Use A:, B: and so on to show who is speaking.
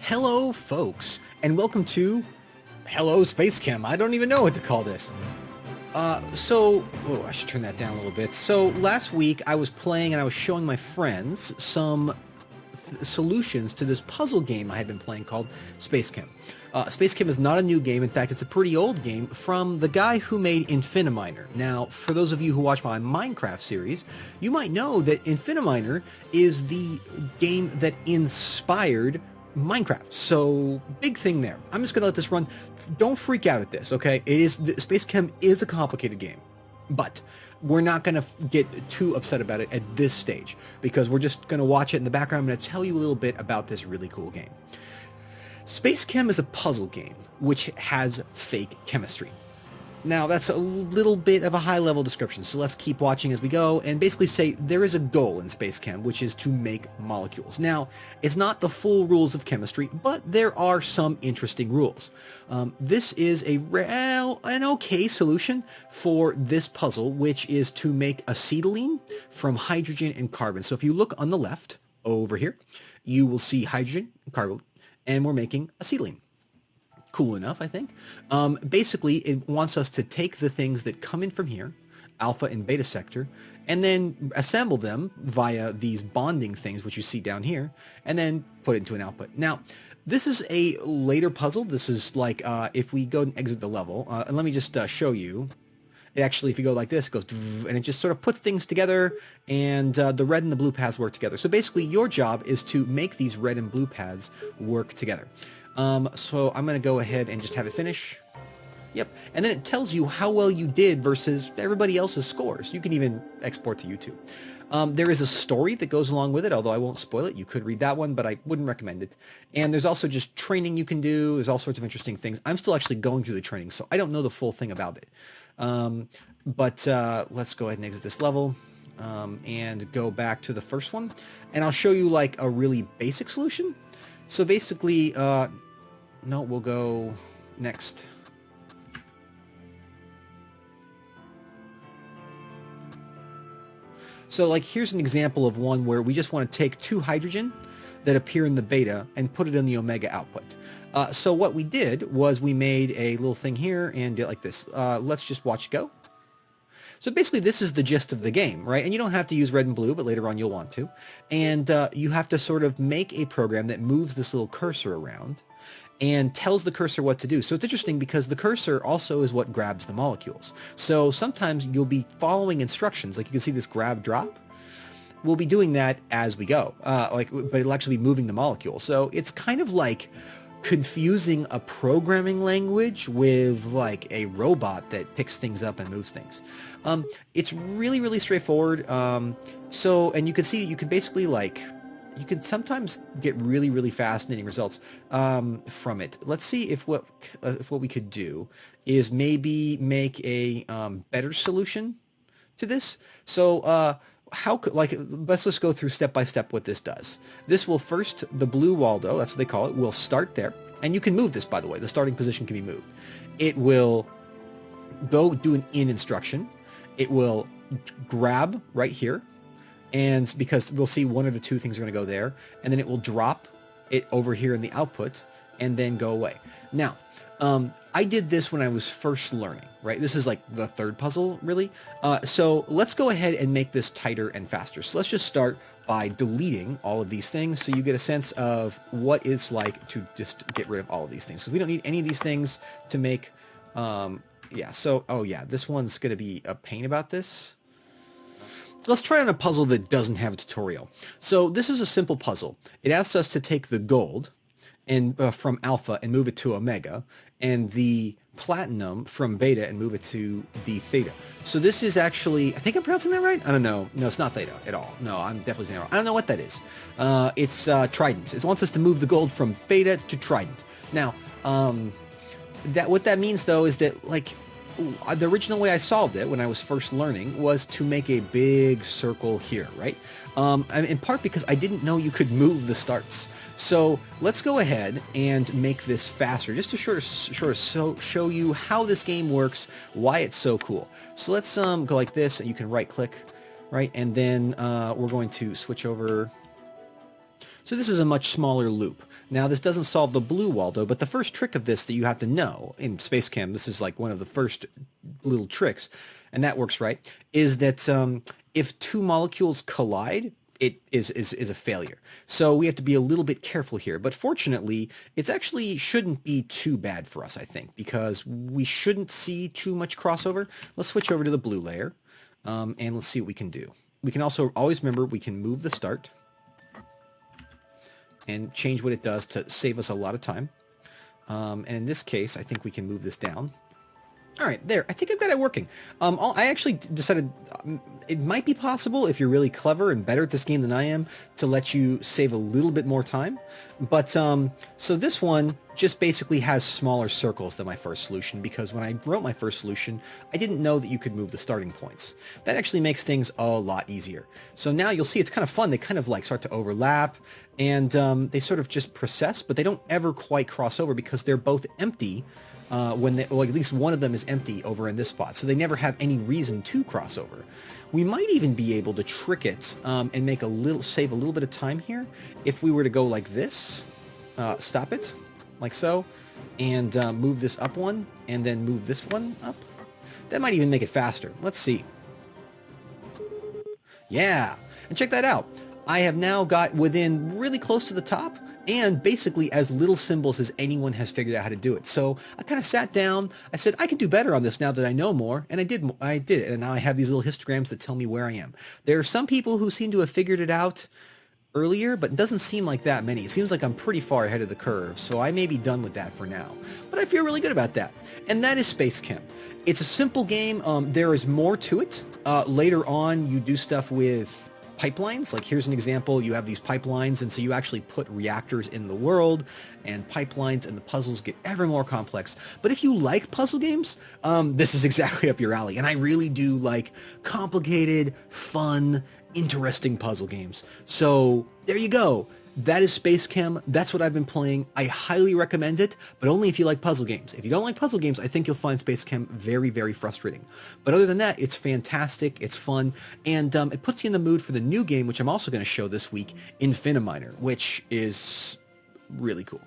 A: Hello, folks, and welcome to Hello SpaceChem. I don't even know what to call this. Oh, I should turn that down a little bit. So last week I was playing and I was showing my friends some solutions to this puzzle game I had been playing called SpaceChem. SpaceChem is not a new game. In fact, it's a pretty old game from the guy who made Infiniminer. Now, for those of you who watch my Minecraft series, you might know that Infiniminer is the game that inspired Minecraft. So, big thing there. I'm just going to let this run. Don't freak out at this, okay? SpaceChem is a complicated game, but we're not going to get too upset about it at this stage because we're just going to watch it in the background. I'm going to tell you a little bit about this really cool game. SpaceChem is a puzzle game which has fake chemistry. Now, that's a little bit of a high-level description, so let's keep watching as we go and basically say there is a goal in SpaceChem, which is to make molecules. Now, it's not the full rules of chemistry, but there are some interesting rules. This is an okay solution for this puzzle, which is to make acetylene from hydrogen and carbon. So if you look on the left, over here, you will see hydrogen and carbon, and we're making acetylene. Cool enough, I think. Basically, it wants us to take the things that come in from here, alpha and beta sector, and then assemble them via these bonding things, which you see down here, and then put it into an output. Now, this is a later puzzle. This is like if we go and exit the level, and let me just show you. It actually, if you go like this, it goes, and it just sort of puts things together, and the red and the blue paths work together. So basically, your job is to make these red and blue paths work together. So I'm going to go ahead and just have it finish. Yep. And then it tells you how well you did versus everybody else's scores. You can even export to YouTube. There is a story that goes along with it, although I won't spoil it. You could read that one, but I wouldn't recommend it. And there's also just training you can do. There's all sorts of interesting things. I'm still actually going through the training, so I don't know the full thing about it. But let's go ahead and exit this level and go back to the first one. And I'll show you like a really basic solution. So basically, no, we'll go next. So like here's an example of one where we just want to take two hydrogen that appear in the beta and put it in the omega output. So what we did was we made a little thing here and did it like this. Let's just watch it go. So basically this is the gist of the game, right? And you don't have to use red and blue, but later on you'll want to. And you have to sort of make a program that moves this little cursor around and tells the cursor what to do. So it's interesting because the cursor also is what grabs the molecules. So sometimes you'll be following instructions, like you can see this grab drop. We'll be doing that as we go, but it'll actually be moving the molecule. So it's kind of like confusing a programming language with like a robot that picks things up and moves things. It's really, really straightforward. And you can see you can basically you can sometimes get really, really fascinating results from it. Let's see if what we could do is maybe make a better solution to this. So let's just go through step by step what this does. This will first, the blue Waldo, that's what they call it, will start there. And you can move this, by the way. The starting position can be moved. It will go do an in instruction. It will grab right here. And because we'll see one of the two things are going to go there. And then it will drop it over here in the output and then go away. Now, I did this when I was first learning, right? This is like the third puzzle, really. So let's go ahead and make this tighter and faster. So let's just start by deleting all of these things so you get a sense of what it's like to just get rid of all of these things. Because we don't need any of these things to make, this one's going to be a pain about this. Let's try on a puzzle that doesn't have a tutorial. So this is a simple puzzle. It asks us to take the gold and from alpha and move it to omega, and the platinum from beta and move it to the theta. So this is actually, I think I'm pronouncing that right? I don't know. No, it's not theta at all. No, I'm definitely saying it wrong. I don't know what that is. It's trident. It wants us to move the gold from beta to trident. Now, what that means though is that the original way I solved it when I was first learning was to make a big circle here, right? In part because I didn't know you could move the starts. So let's go ahead and make this faster, just to show you how this game works, why it's so cool. So let's go like this, and you can right click, right? And then we're going to switch over So this is a much smaller loop. Now this doesn't solve the blue Waldo, but the first trick of this that you have to know in SpaceChem, this is like one of the first little tricks, and that works right, is that if two molecules collide, it is a failure. So we have to be a little bit careful here. But fortunately, it's actually shouldn't be too bad for us, I think, because we shouldn't see too much crossover. Let's switch over to the blue layer, and let's see what we can do. We can also always remember we can move the start and change what it does to save us a lot of time. And in this case, I think we can move this down. All right, there. I think I've got it working. I actually decided it might be possible, if you're really clever and better at this game than I am, to let you save a little bit more time. But so this one just basically has smaller circles than my first solution, because when I wrote my first solution, I didn't know that you could move the starting points. That actually makes things a lot easier. So now you'll see it's kind of fun. They kind of like start to overlap, and they sort of just process, but they don't ever quite cross over because they're both empty. When they, well, at least one of them is empty over in this spot, so they never have any reason to cross over. We might even be able to trick it and make save a little bit of time here if we were to go like this, stop it, like so, and move this up one, and then move this one up. That might even make it faster. Let's see. Yeah, and check that out. I have now got within really close to the top, and basically as little symbols as anyone has figured out how to do it. So I kind of sat down, I said, I can do better on this now that I know more, and I did it, and now I have these little histograms that tell me where I am. There are some people who seem to have figured it out earlier, but it doesn't seem like that many. It seems like I'm pretty far ahead of the curve, so I may be done with that for now. But I feel really good about that. And that is SpaceChem. It's a simple game. There is more to it. Later on, you do stuff with pipelines. Like here's an example. You have these pipelines, and so you actually put reactors in the world and pipelines, and the puzzles get ever more complex. But if you like puzzle games, this is exactly up your alley. And I really do like complicated, fun, interesting puzzle games. So there you go. That is SpaceChem. That's what I've been playing. I highly recommend it, but only if you like puzzle games. If you don't like puzzle games, I think you'll find SpaceChem very, very frustrating. But other than that, it's fantastic, it's fun, and it puts you in the mood for the new game, which I'm also going to show this week, Infiniminer, which is really cool.